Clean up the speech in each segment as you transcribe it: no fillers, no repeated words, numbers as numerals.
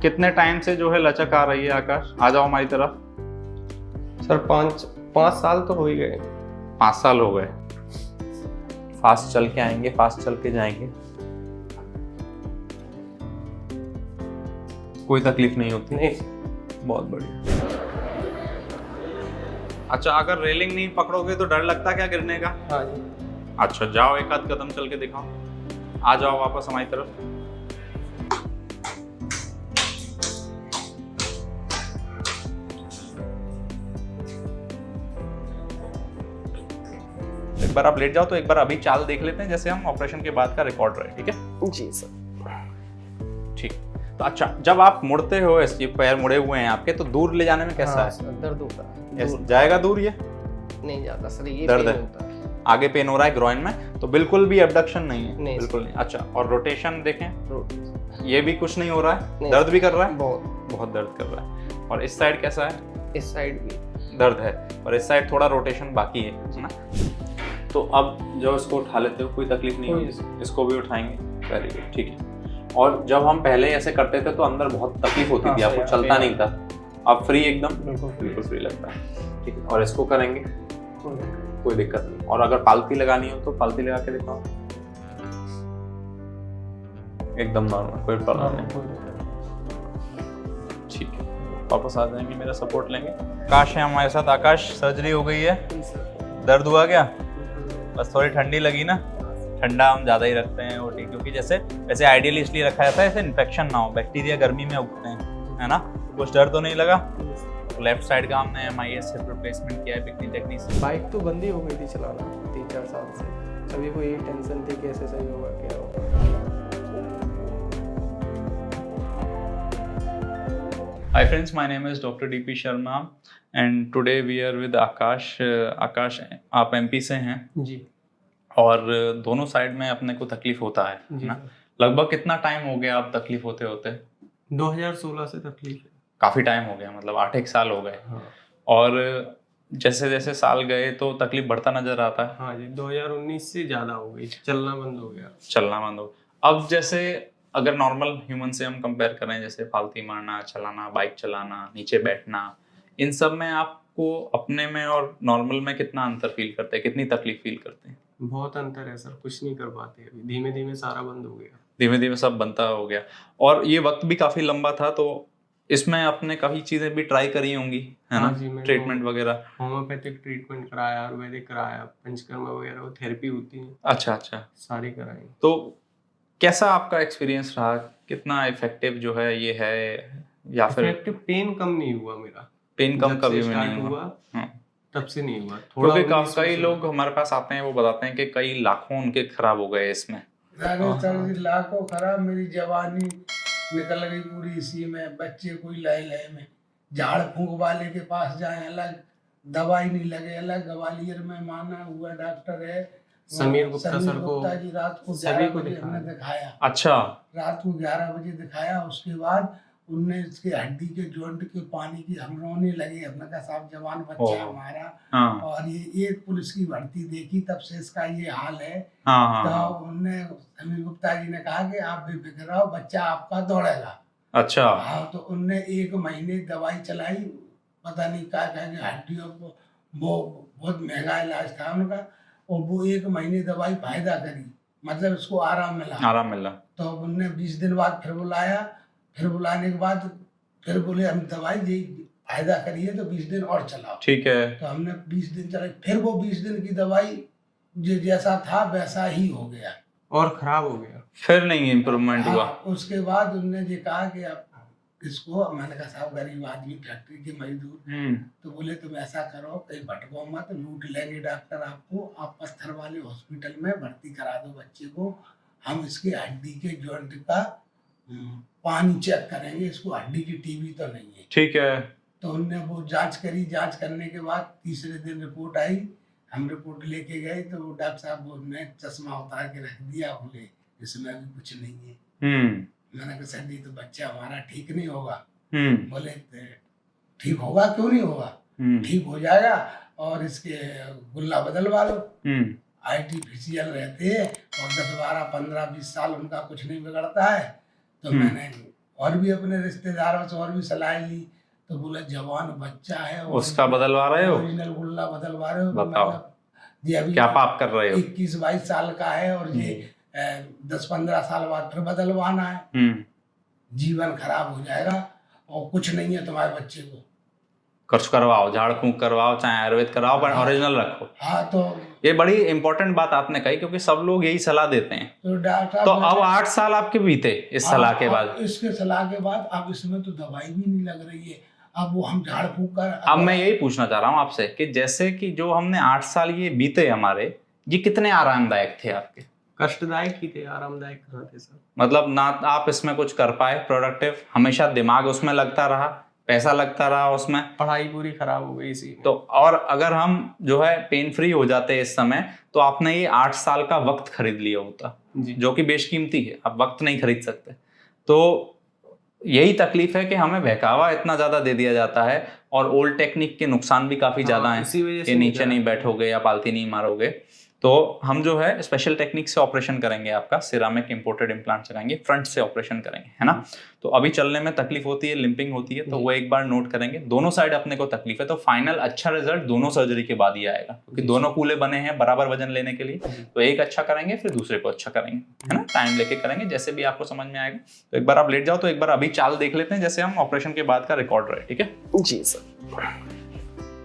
कितने टाइम से जो है लचक आ रही है आकाश? आ जाओ हमारी तरफ। सर 5 साल तो हो ही गए। 5 साल हो गए। फास्ट चल के आएंगे, फास्ट चल के जाएंगे, कोई तकलीफ नहीं होती। नहीं, बहुत बढ़िया। अच्छा, अगर रेलिंग नहीं पकड़ोगे तो डर लगता क्या गिरने का? हाँ जी। अच्छा, जाओ एक आध कदम चल के दिखाओ। आ जाओ वापस हमारी तरफ। एक बार आप लेट जाओ तो एक बार अभी चाल देख लेते हैं, जैसे हम ऑपरेशन के बाद का रिकॉर्ड रहे। ठीक है जी सर। ठीक। तो अच्छा, जब आप मुड़ते हो, ये पैर मुड़े हुए हैं आपके, तो दूर ले जाने में कैसा हाँ, है? सर, दर्द होता है। दूर जाएगा दूर? ये नहीं जाता सर, ये दर्द पेन है। होता है। आगे पेन हो रहा है ग्रॉइन में, तो बिल्कुल भी एबडक्शन नहीं है? नहीं, बिल्कुल नहीं। अच्छा, और रोटेशन देखें, रोट- ये भी कुछ नहीं हो रहा है? नहीं। दर्द भी कर रहा है? बहुत। बहुत दर्द कर रहा है। और इस साइड कैसा है? इस साइड भी दर्द है, और इस साइड थोड़ा रोटेशन बाकी है ना? तो अब जो इसको उठा लेते हो, कोई तकलीफ नहीं होगी? इसको भी उठाएंगे। वेरी गुड, ठीक है। और जब हम पहले ऐसे करते थे तो अंदर बहुत तकलीफ होती थी, आपको चलता नहीं था। अब फ्री एकदम? बिल्कुल फ्री लगता है। ठीक है, और इसको करेंगे, कोई दिक्कत नहीं। और अगर पालती लगानी हो तो पालती लगा के दिखाओ। एकदम नॉर्मल, कोई प्रॉब्लम नहीं। ठीक है, वापस आ जाएंगे, मेरा सपोर्ट लेंगे। आकाश है हमारे साथ। आकाश, सर्जरी हो गई है, दर्द हुआ क्या? बस थोड़ी ठंडी लगी ना? ठंडा हम ज़्यादा ही रखते हैं ओटी, क्योंकि जैसे वैसे आइडियली इसलिए रखा जाता है ऐसे इन्फेक्शन ना हो, बैक्टीरिया गर्मी में उगते हैं, है ना? कुछ डर तो नहीं लगा? लेफ्ट साइड का हमने MIS हिप रिप्लेसमेंट किया है पिकनी टेक्निक से। बाइक तो बंद ही हो गई थी चलाना 3-4 साल से। सभी को यही टेंशन थी कैसे सही होगा, क्या होगा। Hi friends, my name is Dr. DP Sharma and today we are with Akash. आकाश, आप MP से हैं जी। और दोनों साइड में अपने को तकलीफ होता है जी ना? सर। लगभग कितना टाइम हो गया आप तकलीफ होते होते? 2016 से तकलीफ है। काफ़ी टाइम हो गया, मतलब 8-1 साल हो गए। हाँ। और जैसे जैसे साल गए तो तकलीफ बढ़ता नजर आता है? हाँ जी, 2019 से ज़्यादा हो गई, चलना बंद हो गया। चलना बंद हो। अब जैसे अगर नॉर्मल ह्यूमन से हम कंपेयर करें, जैसे पालती मारना, चलाना, बाइक चलाना, नीचे बैठना, इन सब में आपको अपने में और नॉर्मल में कितना अंतर फील करते हैं? कितनी तकलीफ फील करते हैं? बहुत अंतर है सर, कुछ नहीं कर पाते अभी। धीमे धीमे सारा बंद हो गया। धीमे धीमे सब बनता हो गया। और ये वक्त भी काफी लंबा था, तो इसमें आपने काफी चीजें भी ट्राई करी होंगी, है हाँ ना? जी, मैंने ट्रीटमेंट वगैरह। होम्योपैथिक ट्रीटमेंट कराया, आयुर्वेदिक कराया, पंचकर्मा वगैरह, वो थेरेपी होती है, अच्छा अच्छा। सारी कराई। तो कैसा आपका एक्सपीरियंस रहा? कितना इफेक्टिव जो है ये है, या फिर इफेक्टिव पेन कम नहीं हुआ मेरा। पेन कम जब से कभी भी स्टार्ट नहीं हुआ? हुआ तब से नहीं हुआ। क्योंकि 1900 कई से लोग हमारे पास आते हैं, वो बताते हैं कि कई लाखों उनके खराब हो गए इसमें। राजस्थान की लाखों खराब, मेरी जवानी निकल गई पूरी इसी में। बच्चे कोई लय लय में, झाड़ फूंक वाले के पास जाए अलग, दवाई नहीं लगे अलग। ग्वालियर में माना हुआ डॉक्टर है समीर गुप्ता सर को, गुप्ता जी, रात को सभी 11 को बजे दिखाया। हमने दिखाया। अच्छा। रात को 11 बजे दिखाया। उसके बाद उनने इसके हड्डी के जॉइंट के पानी की हम रोने लगे। हमने कहा साहब जवान बच्चा है हमारा, हाँ और ये एक पुलिस की भर्ती देखी, तब से इसका ये हाल है। हाँ तो हाँ। उनने, समीर गुप्ता जी ने कहा कि आप बेफिक्र रहो, बच्चा आपका दौड़ेगा। अच्छा। हाँ, तो उनने 1 महीने दवाई चलाई, पता नहीं क्या कहेंगे, हड्डियों को, वो बहुत महंगा इलाज था उनका, और वो 1 महीने दवाई फायदा करी, मतलब इसको आराम मिला। आराम मिला। तो उनने 20 दिन बाद फिर बुलाया। फिर बुलाने के बाद फिर बोले हम दवाई जी फायदा करिए तो 20 दिन और चलाओ। ठीक है। तो हमने 20 दिन चलाई। फिर वो 20 दिन की दवाई जो जैसा था वैसा ही हो गया, और खराब हो गया। फिर नहीं इम्प्रूवमेंट हुआ? हाँ, उसके बाद उनने ये कहा कि अब इसको, मैंने कहा साहब गरीब आदमी, फैक्ट्री के मजदूर, तो बोले तुम ऐसा करो, कहीं भटको मत, लूट लेंगे डॉक्टर आपको, आप पत्थर वाले हॉस्पिटल में भर्ती करा दो बच्चे को, हम इसके हड्डी के जॉइंट का पानी चेक करेंगे, इसको हड्डी की टीबी तो नहीं है। ठीक है। तो उनने वो जांच करी। जांच करने के बाद तीसरे दिन रिपोर्ट आई। हम रिपोर्ट लेके गए तो वो डॉक्टर साहब ने चश्मा उतार के रख दिया, बोले इसमें भी कुछ नहीं है। मैंने कहा सर जी तो बच्चा हमारा ठीक नहीं होगा। बोले ठीक होगा, क्यों नहीं होगा, ठीक हो जाएगा, और इसके गुल्ला बदलवा लो, आर्टिफिशियल रहते हैं, और 10, 12, 15, 20 साल उनका कुछ नहीं बिगड़ता है। तो मैंने और भी अपने रिश्तेदारों से और भी सलाह ली, तो बोला जवान बच्चा है और उसका बदलवा रहे हो? ओरिजिनल गुल्ला बदलवा रहे हो? तो बताओ। मतलब जी अभी क्या पाप कर रहे हो? 21-22 साल का है और ये 10-15 साल बाद फिर बदलवाना है। जीवन खराब हो जाएगा और कुछ नहीं है तुम्हारे बच्चे को। कुछ करवाओ, झाड़ फूंक करवाओ, चाहे आयुर्वेद करवाओ, पर ओरिजिनल रखो। हाँ तो ये बड़ी इंपॉर्टेंट बात आपने कही, क्योंकि सब लोग यही सलाह देते हैं। तो डॉक्टर तो अब 8 साल आपके बीते इस सलाह के बाद। इसके सलाह के बाद अब इसमें तो दवाई भी नहीं लग रही है, अब वो हम झाड़ फूंक कर। अब मैं यही पूछना चाह रहा हूँ आपसे कि जैसे कि जो हमने 8 साल ये बीते हमारे, ये कितने आरामदायक थे आपके? कष्टदायक ही थे, आरामदायक कहाँ थे सर। मतलब ना आप इसमें कुछ कर पाए प्रोडक्टिव, हमेशा दिमाग उसमें लगता रहा, पैसा लगता रहा उसमें, पढ़ाई पूरी खराब हो गई इसी। तो और अगर हम जो है पेन फ्री हो जाते इस समय, तो आपने ये 8 साल का वक्त खरीद लिया होता, जो कि बेशकीमती है, आप वक्त नहीं खरीद सकते। तो यही तकलीफ है कि हमें बहकावा इतना ज्यादा दे दिया जाता है, और ओल्ड टेक्निक के नुकसान भी काफी ज्यादा हैं कि नीचे नहीं बैठोगे या पालती नहीं मारोगे। तो हम जो है स्पेशल टेक्निक से ऑपरेशन करेंगे, आपका सिरामिक इंपोर्टेड इम्प्लांट लगाएंगे, फ्रंट से ऑपरेशन करेंगे, है ना। तो अभी चलने में तकलीफ होती है, लिंपिंग होती है, तो वो एक बार नोट करेंगे। दोनों साइड अपने को तकलीफ है, तो फाइनल अच्छा रिजल्ट दोनों सर्जरी के बाद ही आएगा, क्योंकि दोनों कूले बने हैं बराबर वजन लेने के लिए। तो एक अच्छा करेंगे फिर दूसरे को अच्छा करेंगे, है ना, टाइम लेके करेंगे, जैसे भी आपको समझ में आएगा। तो एक बार आप लेट जाओ, तो एक बार अभी चाल देख लेते हैं जैसे हम ऑपरेशन के बाद का रिकॉर्ड रहे, ठीक है जी सर।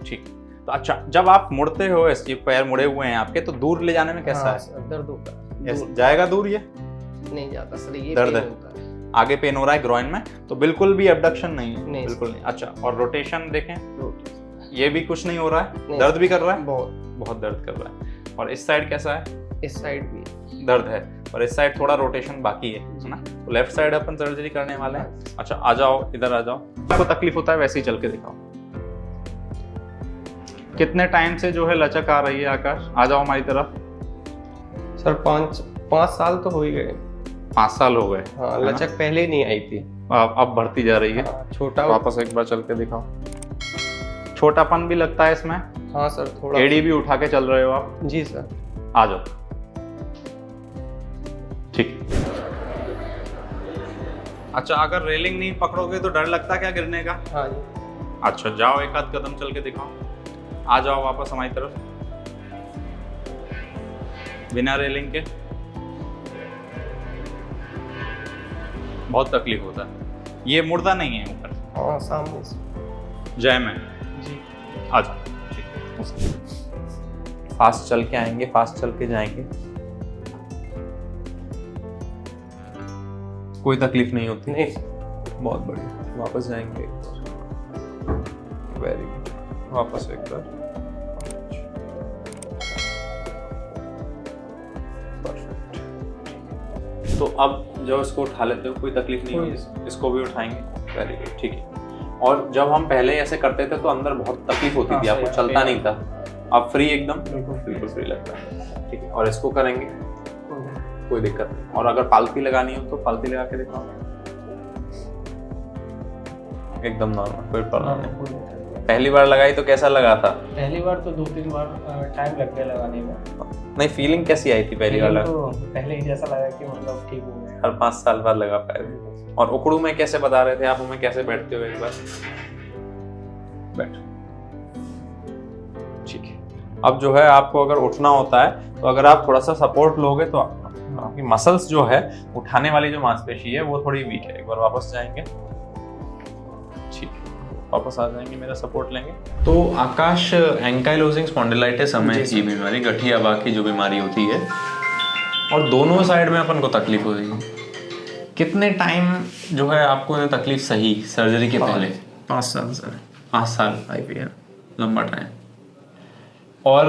ठीक। तो अच्छा, जब आप मुड़ते हो, ये पैर मुड़े हुए हैं आपके, तो दूर ले जाने में कैसा है? सर, दर्द होता है। जाएगा दूर? ये नहीं जाता सर, ये दर्द पेन है। होता है। आगे पेन हो रहा है ग्रॉइन में, तो बिल्कुल भी एबडक्शन नहीं है? नहीं, बिल्कुल नहीं। अच्छा, और रोटेशन देखें, रोटी। ये भी कुछ नहीं हो रहा है? नहीं, दर्द भी कर रहा है? बहुत दर्द कर रहा है। और इस साइड कैसा है? इस साइड भी दर्द है, और इस साइड थोड़ा रोटेशन बाकी है ना। तो लेफ्ट साइड अपन सर्जरी करने वाले हैं। अच्छा, आ जाओ, इधर आ जाओ। आपको तकलीफ होता है वैसे ही चल के दिखाओ। कितने टाइम से जो है लचक आ रही है आकाश? आ जाओ हमारी तरफ। सर 5 साल तो हो ही गए। 5 साल हो गए। हाँ, लचक पहले नहीं आई थी, अब बढ़ती जा रही है। छोटा। वापस एक बार चल के दिखाओ। छोटापन भी लगता है इसमें? हाँ सर, थोड़ा। एडी भी उठा के चल रहे हो आप? जी सर। आ जाओ, ठीक। अच्छा, अगर रेलिंग नहीं पकड़ोगे तो डर लगता क्या गिरने का? हाँ जी। अच्छा, जाओ एक आध कदम चल के दिखाओ। आ जाओ वापस हमारी तरफ, बिना रेलिंग के। बहुत तकलीफ होता है, ये मुड़ता नहीं है ऊपर। हाँ, सामने से। जय में जी। आ जाओ, ठीक। फास्ट चल के आएंगे, फास्ट चल के जाएंगे, कोई तकलीफ नहीं होती। नहीं, बहुत बढ़िया। वापस जाएंगे एक बार, वेरी गुड। वापस एक बार, परफेक्ट। तो अब जब इसको उठा लेते हो कोई तकलीफ नहीं होती, इसको भी उठाएंगे, वेरी गुड, ठीक है। और जब हम पहले ऐसे करते थे तो अंदर बहुत तकलीफ होती थी, आपको चलता नहीं था, अब फ्री एकदम, बिल्कुल फ्री लगता है, ठीक है। और इसको करेंगे, कोई दिक्कत नहीं। और अगर पालती लगानी हो तो पालती लगा के दिखाओ, एकदम नॉर्मल, कोई प्रॉब्लम नहीं। पहली बार लगाई तो कैसा लगा था? पहली बार तो 2-3 बार टाइम लग गया लगाने में। नहीं, फीलिंग कैसी आई थी पहली बार? तो पहले ही जैसा लगा कि मतलब ठीक हो गया। हर 5 साल बाद लगा पाए थे। और उकड़ू में कैसे बता रहे थे आप हमें, कैसे बैठते हो? एक बार बैठ, ठीक है। अब जो है आपको अगर उठना होता है तो अगर आप थोड़ा सा सपोर्ट लोगे तो आपकी मसल्स जो है, उठाने वाली जो मांसपेशी है वो थोड़ी वीक है। एक बार वापस जाएंगे, ठीक है, वापस आ जाएंगे, मेरा सपोर्ट लेंगे। तो आकाश, एंकाइलोजिंग स्पॉन्डिलाइटिस हमें ये बीमारी, गठिया बाग की जो बीमारी होती है, और दोनों साइड में अपन को तकलीफ हो रही है। कितने टाइम जो है आपको ये तकलीफ सही सर्जरी के पहले? 5 साल सर। 5 साल, 5 ईयर, लंबा टाइम। और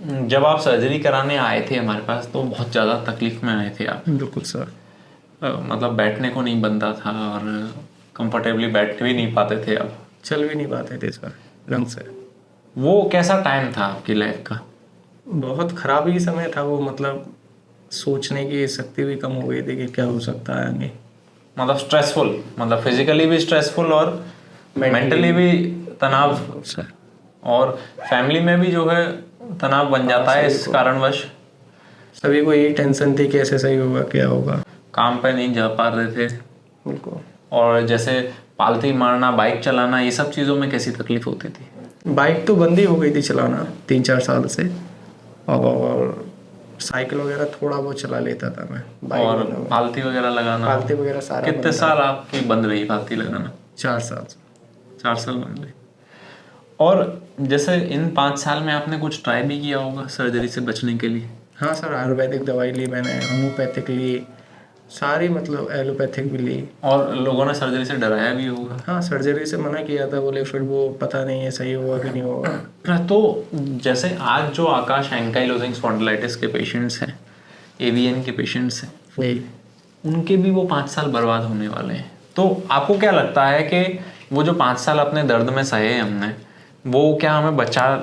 जब आप सर्जरी कराने आए थे हमारे पास तो बहुत ज़्यादा तकलीफ में आए थे आप? बिल्कुल सर। मतलब बैठने को नहीं बनता था और कंफर्टेबली बैठ भी नहीं पाते थे आप? चल भी नहीं पाते थे सर ढंग से। वो कैसा टाइम था आपकी लाइफ का? बहुत खराब ही समय था वो, मतलब सोचने की शक्ति भी कम हो गई थी कि क्या हो सकता है आगे। मतलब स्ट्रेसफुल, मतलब फिजिकली भी स्ट्रेसफुल और मेंटली भी तनाव सर। और फैमिली में भी जो है तनाव बन जाता है इस कारणवश। सभी को यही टेंशन थी कैसे सही होगा, क्या होगा। काम पे नहीं जा पा रहे थे, बिल्कुल। और जैसे पालती मारना, बाइक चलाना, ये सब चीज़ों में कैसी तकलीफ होती थी? बाइक तो बंद ही हो गई थी चलाना 3-4 साल से, और साइकिल वगैरह थोड़ा बहुत चला लेता था मैं। और पालती वगैरह लगाना? पालती वगैरह सारा कितने बंद साल आपकी बंद रही पालती लगाना? 4 साल। 4 साल बंद रही। और जैसे इन 5 साल में आपने कुछ ट्राई भी किया होगा सर्जरी से बचने के लिए? हाँ सर, आयुर्वेदिक दवाई ली मैंने, होम्योपैथिक ली, सारी मतलब एलोपैथिक भी ली। और लोगों ने सर्जरी से डराया भी होगा? हाँ, सर्जरी से मना किया था, बोले फिर वो पता नहीं है सही होगा कि नहीं होगा। तो जैसे आज जो आकाश एंकाइलोजिंग स्पॉन्डिलाइटिस के पेशेंट्स हैं, एवीएन के पेशेंट्स हैं, वही उनके भी वो 5 साल बर्बाद होने वाले हैं। तो आपको क्या लगता है कि वो जो 5 साल अपने दर्द में सहे हमने, वो क्या हमें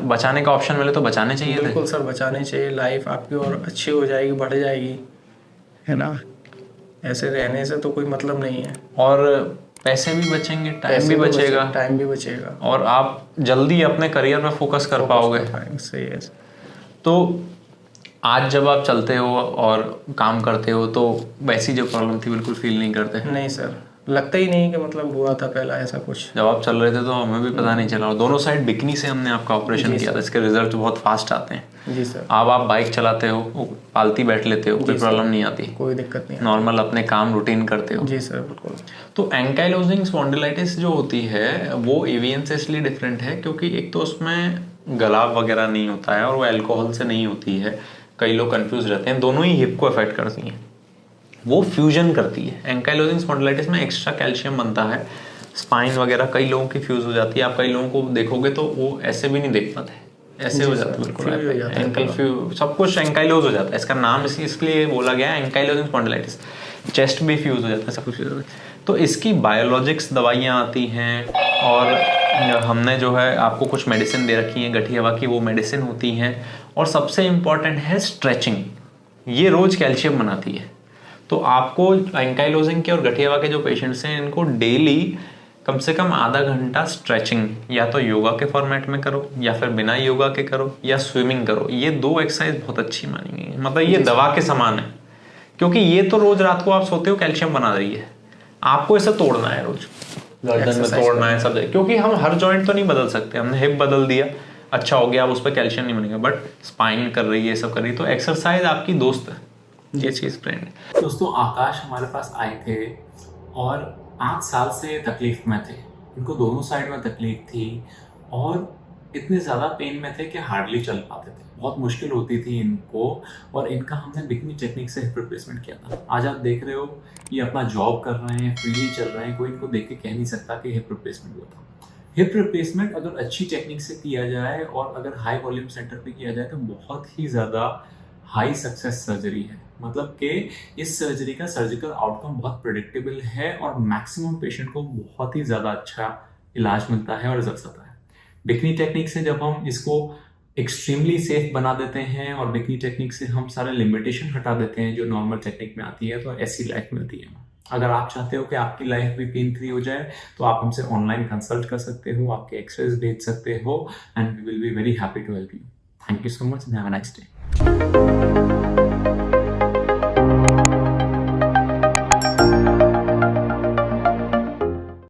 बचाने का ऑप्शन मिले तो बचाने चाहिए थे? बिल्कुल सर, बचाने चाहिए। लाइफ आपकी और अच्छी हो जाएगी, बढ़ जाएगी, है ना। ऐसे रहने से तो कोई मतलब नहीं है। और पैसे भी बचेंगे, टाइम भी बचेगा। टाइम भी बचेगा और आप जल्दी अपने करियर पे फोकस कर पाओगे। सही है। तो आज जब आप चलते हो और काम करते हो तो वैसी जो प्रॉब्लम थी बिल्कुल फील नहीं करते? नहीं सर, लगता ही नहीं कि मतलब हुआ था पहला ऐसा कुछ। जब आप चल रहे थे तो हमें भी पता नहीं चला। और दोनों साइड बिकनी से हमने आपका ऑपरेशन किया था, इसके रिजल्ट बहुत फास्ट आते हैं। जी सर। अब आप बाइक चलाते हो, पालती बैठ लेते हो, कोई प्रॉब्लम नहीं आती, कोई दिक्कत नहीं, नॉर्मल अपने काम रूटीन करते हो। जी सर बिल्कुल। तो एंकाइलोजिंग स्पॉन्डिलाइटिस जो होती है वो एवीएन से इसलिए डिफरेंट है क्योंकि एक तो उसमें गलाव वगैरह नहीं होता है और वो अल्कोहल से नहीं होती है। कई लोग कंफ्यूज रहते हैं, दोनों ही हिप को अफेक्ट करती हैं, वो फ्यूजन करती है। एंकाइलोजिंग स्पॉन्डिलाइटिस में एक्स्ट्रा कैल्शियम बनता है, स्पाइन वगैरह कई लोगों की फ्यूज हो जाती है। आप कई लोगों को देखोगे तो वो ऐसे भी नहीं देख पाते, ऐसे हो जाता है बिल्कुल, एंकल फ्यूज, सब कुछ एंकाइलोज हो जाता है। इसका नाम इसलिए बोला गया है एंकाइलोजिंग स्पॉन्डिलाइटिस। चेस्ट भी फ्यूज हो जाता है, सब कुछ फ्यूज हो जाता है। तो इसकी बायोलॉजिक्स दवाइयाँ आती हैं और हमने जो है आपको कुछ मेडिसिन दे रखी हैं गठिया हवा की, वो मेडिसिन होती हैं। और सबसे इम्पॉर्टेंट है स्ट्रेचिंग, ये रोज़ कैल्शियम बनाती है। तो आपको एंकाइलोजिंग के और गठिया हवा के जो पेशेंट्स हैं इनको डेली कम से कम आधा घंटा स्ट्रेचिंग या तो योगा के फॉर्मेट में करो या फिर बिना योगा के करो या स्विमिंग करो। ये 2 एक्सरसाइज बहुत अच्छी मानी गई है, मतलब ये दवा के समान है। क्योंकि ये तो रोज रात को आप सोते हो कैल्शियम बना रही है, आपको इसे तोड़ना है रोज, गर्दन में तोड़ना है सब जगह। क्योंकि हम हर जॉइंट तो नहीं बदल सकते, हमने हिप बदल दिया अच्छा हो गया, अब उस पर कैल्शियम नहीं बनेगा, बट स्पाइन कर रही है, सब कर रही है। तो एक्सरसाइज आपकी दोस्त है, ये चीज़ फ्रेंड है। दोस्तों, आकाश हमारे पास आए थे और 5 साल से तकलीफ में थे। इनको दोनों साइड में तकलीफ थी और इतने ज़्यादा पेन में थे कि हार्डली चल पाते थे, बहुत मुश्किल होती थी इनको। और इनका हमने बिकनी टेक्निक से हिप रिप्लेसमेंट किया था। आज आप देख रहे हो ये अपना जॉब कर रहे हैं, फ्रीली चल रहे हैं, कोई इनको देख के कह नहीं सकता कि हिप रिप्लेसमेंट हुआ था। हिप रिप्लेसमेंट अगर अच्छी टेक्निक से किया जाए और अगर हाई वॉल्यूम सेंटर पे किया जाए तो बहुत ही ज़्यादा हाई सक्सेस सर्जरी है। मतलब कि इस सर्जरी का सर्जिकल आउटकम बहुत प्रेडिक्टेबल है और मैक्सिमम पेशेंट को बहुत ही ज़्यादा अच्छा इलाज मिलता है और रिजल्ट आता है। बिकनी टेक्निक से जब हम इसको एक्सट्रीमली सेफ बना देते हैं और बिकनी टेक्निक से हम सारे लिमिटेशन हटा देते हैं जो नॉर्मल टेक्निक में आती है, तो ऐसी लाइफ मिलती है। अगर आप चाहते हो कि आपकी लाइफ भी पेन फ्री हो जाए तो आप हमसे ऑनलाइन कंसल्ट कर सकते हो, आपके एक्सरेज भेज सकते हो and we will be very happy to help you. Thank you so much and have a nice day.